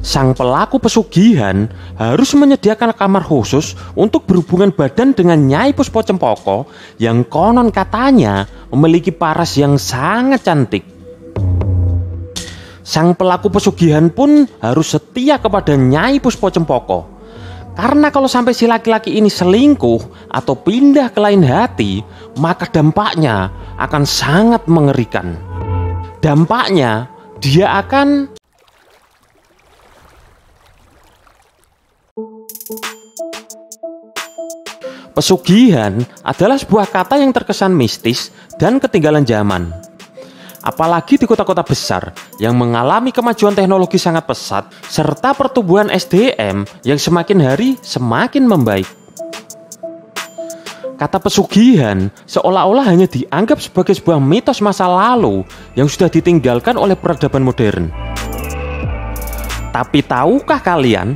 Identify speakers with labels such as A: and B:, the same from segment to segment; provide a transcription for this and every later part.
A: Sang pelaku pesugihan harus menyediakan kamar khusus untuk berhubungan badan dengan Nyai Puspocempoko yang konon katanya memiliki paras yang sangat cantik. Sang pelaku pesugihan pun harus setia kepada Nyai Puspocempoko. Karena kalau sampai si laki-laki ini selingkuh atau pindah ke lain hati, maka dampaknya akan sangat mengerikan. Dampaknya dia akan pesugihan adalah sebuah kata yang terkesan mistis dan ketinggalan zaman. Apalagi di kota-kota besar yang mengalami kemajuan teknologi sangat pesat serta pertumbuhan SDM yang semakin hari semakin membaik. Kata pesugihan seolah-olah hanya dianggap sebagai sebuah mitos masa lalu yang sudah ditinggalkan oleh peradaban modern. Tapi tahukah kalian,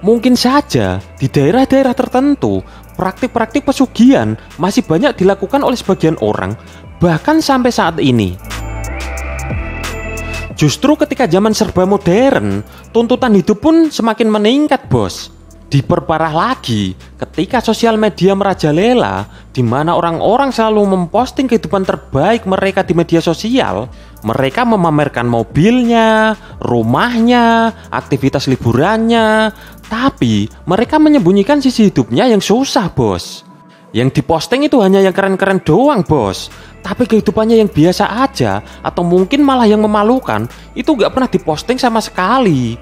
A: mungkin saja di daerah-daerah tertentu praktik-praktik pesugihan masih banyak dilakukan oleh sebagian orang, bahkan sampai saat ini. Justru ketika zaman serba modern, tuntutan hidup pun semakin meningkat, bos. Diperparah lagi ketika sosial media merajalela, di mana orang-orang selalu memposting kehidupan terbaik mereka di media sosial. Mereka memamerkan mobilnya, rumahnya, aktivitas liburannya, tapi mereka menyembunyikan sisi hidupnya yang susah, bos. Yang diposting itu hanya yang keren-keren doang, bos. Tapi kehidupannya yang biasa aja atau mungkin malah yang memalukan itu gak pernah diposting sama sekali.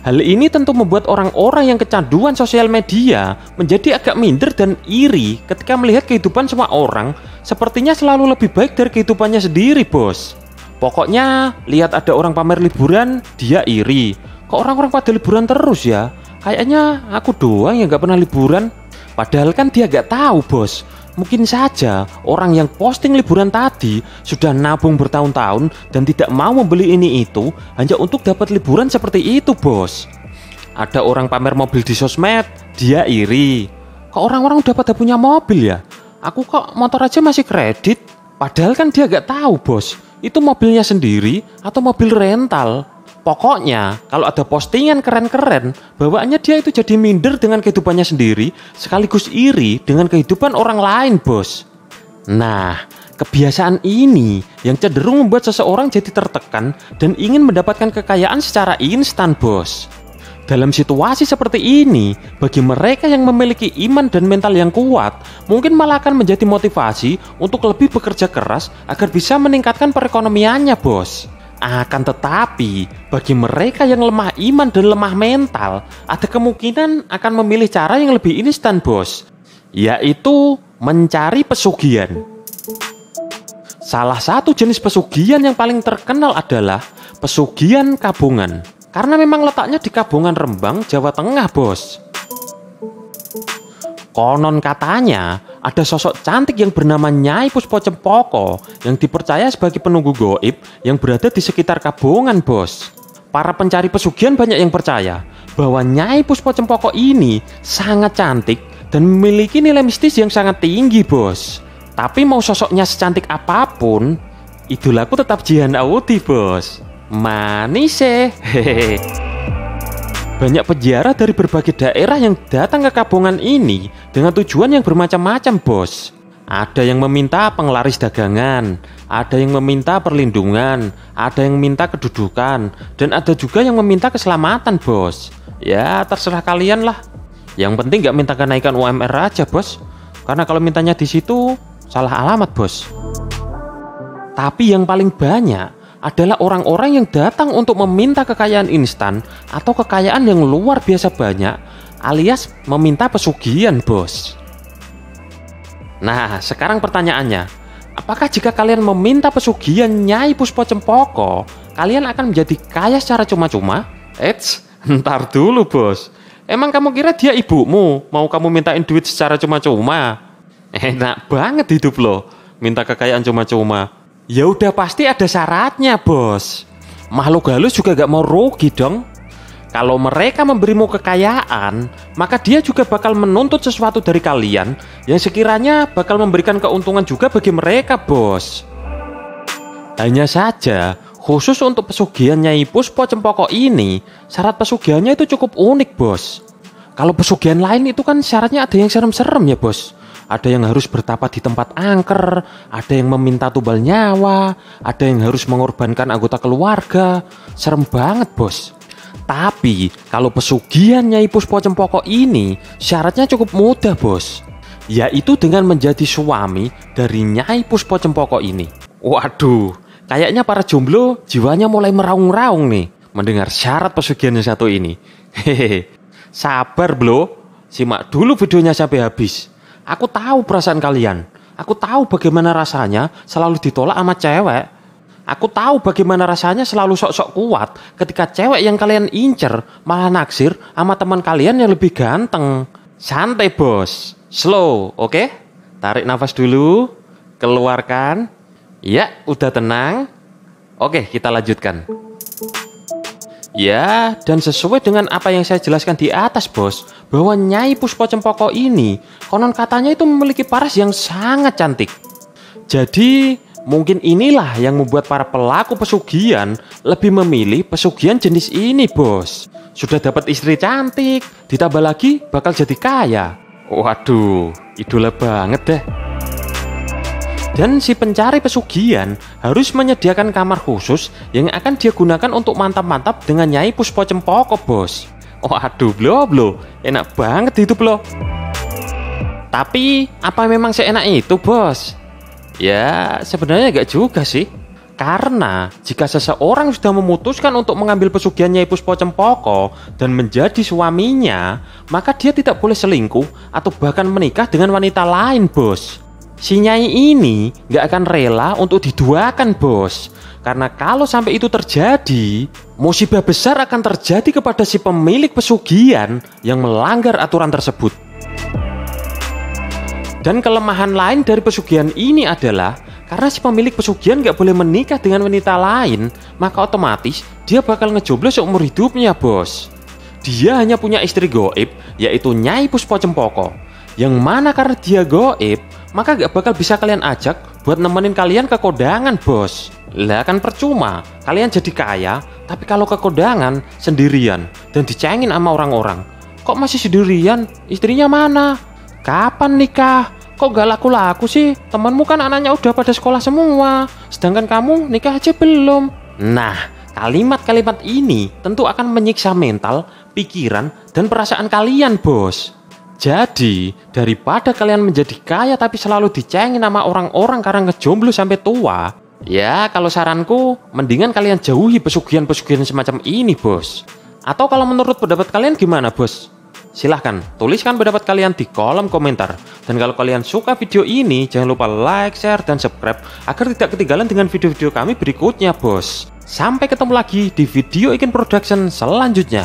A: Hal ini tentu membuat orang-orang yang kecanduan sosial media menjadi agak minder dan iri ketika melihat kehidupan semua orang sepertinya selalu lebih baik dari kehidupannya sendiri, bos. Pokoknya lihat ada orang pamer liburan, dia iri. Kok orang-orang pada liburan terus ya? Kayaknya aku doang yang gak pernah liburan. Padahal kan dia gak tahu, bos. Mungkin saja orang yang posting liburan tadi sudah nabung bertahun-tahun dan tidak mau membeli ini itu hanya untuk dapat liburan seperti itu, bos. Ada orang pamer mobil di sosmed, dia iri. Kok orang-orang udah pada punya mobil ya? Aku kok motor aja masih kredit. Padahal kan dia gak tahu, bos, itu mobilnya sendiri atau mobil rental. Pokoknya kalau ada postingan keren-keren, bawaannya dia itu jadi minder dengan kehidupannya sendiri sekaligus iri dengan kehidupan orang lain, bos. Nah, kebiasaan ini yang cenderung membuat seseorang jadi tertekan dan ingin mendapatkan kekayaan secara instan, bos. Dalam situasi seperti ini, bagi mereka yang memiliki iman dan mental yang kuat, mungkin malah akan menjadi motivasi untuk lebih bekerja keras agar bisa meningkatkan perekonomiannya, bos. Akan tetapi, bagi mereka yang lemah iman dan lemah mental, ada kemungkinan akan memilih cara yang lebih instan, bos, yaitu mencari pesugihan. Salah satu jenis pesugihan yang paling terkenal adalah pesugihan kabungan, karena memang letaknya di Kabungan, Rembang, Jawa Tengah, bos. Konon katanya ada sosok cantik yang bernama Nyai Puspocempoko yang dipercaya sebagai penunggu goib yang berada di sekitar Kabungan, bos. Para pencari pesugihan banyak yang percaya bahwa Nyai Puspocempoko ini sangat cantik dan memiliki nilai mistis yang sangat tinggi, bos. Tapi mau sosoknya secantik apapun, idolaku tetap Jihan Audi, bos. Manis hehehe. Banyak peziarah dari berbagai daerah yang datang ke Kabungan ini dengan tujuan yang bermacam-macam, bos. Ada yang meminta penglaris dagangan, ada yang meminta perlindungan, ada yang meminta kedudukan, dan ada juga yang meminta keselamatan, bos. Ya, terserah kalian lah. Yang penting nggak minta kenaikan UMR aja, bos. Karena kalau mintanya di situ salah alamat, bos. Tapi yang paling banyak adalah orang-orang yang datang untuk meminta kekayaan instan atau kekayaan yang luar biasa banyak, alias meminta pesugihan, bos. Nah, sekarang pertanyaannya, apakah jika kalian meminta pesugihan Nyai Puspocempoko, kalian akan menjadi kaya secara cuma-cuma? Eits, ntar dulu, bos. Emang kamu kira dia ibumu, mau kamu mintain duit secara cuma-cuma? Enak banget hidup lo, minta kekayaan cuma-cuma. Ya udah pasti ada syaratnya, bos. Makhluk halus juga gak mau rugi dong. Kalau mereka memberimu kekayaan, maka dia juga bakal menuntut sesuatu dari kalian yang sekiranya bakal memberikan keuntungan juga bagi mereka, bos. Hanya saja Khusus untuk pesugihan Nyai Puspo Cempoko ini, syarat pesugihannya itu cukup unik, bos. Kalau pesugihan lain itu kan syaratnya ada yang serem-serem ya, bos. Ada yang harus bertapa di tempat angker, ada yang meminta tumbal nyawa, ada yang harus mengorbankan anggota keluarga. Serem banget, bos. Tapi kalau pesugihan Nyai Puspo Cempoko ini syaratnya cukup mudah, bos. Yaitu dengan menjadi suami dari Nyai Puspo Cempoko ini. Waduh, kayaknya para jomblo jiwanya mulai meraung-raung nih mendengar syarat pesugihan yang satu ini. Hehehe. Sabar, bro. Simak dulu videonya sampai habis. Aku tahu perasaan kalian. Aku tahu bagaimana rasanya selalu ditolak sama cewek. Aku tahu bagaimana rasanya selalu sok-sok kuat ketika cewek yang kalian incer malah naksir sama teman kalian yang lebih ganteng. Santai, bos. Slow, oke? Tarik nafas dulu. Keluarkan. Ya, udah tenang. Oke, kita lanjutkan. Ya, dan sesuai dengan apa yang saya jelaskan di atas, bos, bahwa Nyai Puspo Cempoko ini konon katanya itu memiliki paras yang sangat cantik. Jadi, mungkin inilah yang membuat para pelaku pesugihan lebih memilih pesugihan jenis ini, bos. Sudah dapat istri cantik, ditambah lagi bakal jadi kaya. Waduh, idola banget deh. Dan si pencari pesugihan harus menyediakan kamar khusus yang akan dia gunakan untuk mantap-mantap dengan Nyai Puspo Cempoko, bos. Waduh, blo, enak banget itu, blo. Tapi, apa memang seenak itu, bos? Ya, sebenarnya gak juga sih. Karena jika seseorang sudah memutuskan untuk mengambil pesugihan Nyai Puspo Cempoko dan menjadi suaminya, maka dia tidak boleh selingkuh atau bahkan menikah dengan wanita lain, bos. Si Nyai ini gak akan rela untuk diduakan, bos. Karena kalau sampai itu terjadi, musibah besar akan terjadi kepada si pemilik pesugihan yang melanggar aturan tersebut. Dan kelemahan lain dari pesugihan ini adalah karena si pemilik pesugihan gak boleh menikah dengan wanita lain, maka otomatis dia bakal ngejomblo seumur hidupnya, bos. Dia hanya punya istri goib, yaitu Nyai Puspo Cempoko. Yang mana karena dia goib, maka gak bakal bisa kalian ajak buat nemenin kalian ke kondangan, bos. Lah kan percuma, kalian jadi kaya, tapi kalau ke kondangan sendirian dan dicengin sama orang-orang. Kok masih sendirian? Istrinya mana? Kapan nikah? Kok gak laku-laku sih? Temanmu kan anaknya udah pada sekolah semua, sedangkan kamu nikah aja belum. Nah, kalimat-kalimat ini tentu akan menyiksa mental, pikiran, dan perasaan kalian, bos. Jadi, daripada kalian menjadi kaya tapi selalu dicengin sama orang-orang karena ngejomblo sampai tua, ya kalau saranku, mendingan kalian jauhi pesugihan-pesugihan semacam ini, bos. Atau kalau menurut pendapat kalian gimana, bos? Silahkan tuliskan pendapat kalian di kolom komentar. Dan kalau kalian suka video ini, jangan lupa like, share, dan subscribe agar tidak ketinggalan dengan video-video kami berikutnya, bos. Sampai ketemu lagi di video Ikin Production selanjutnya.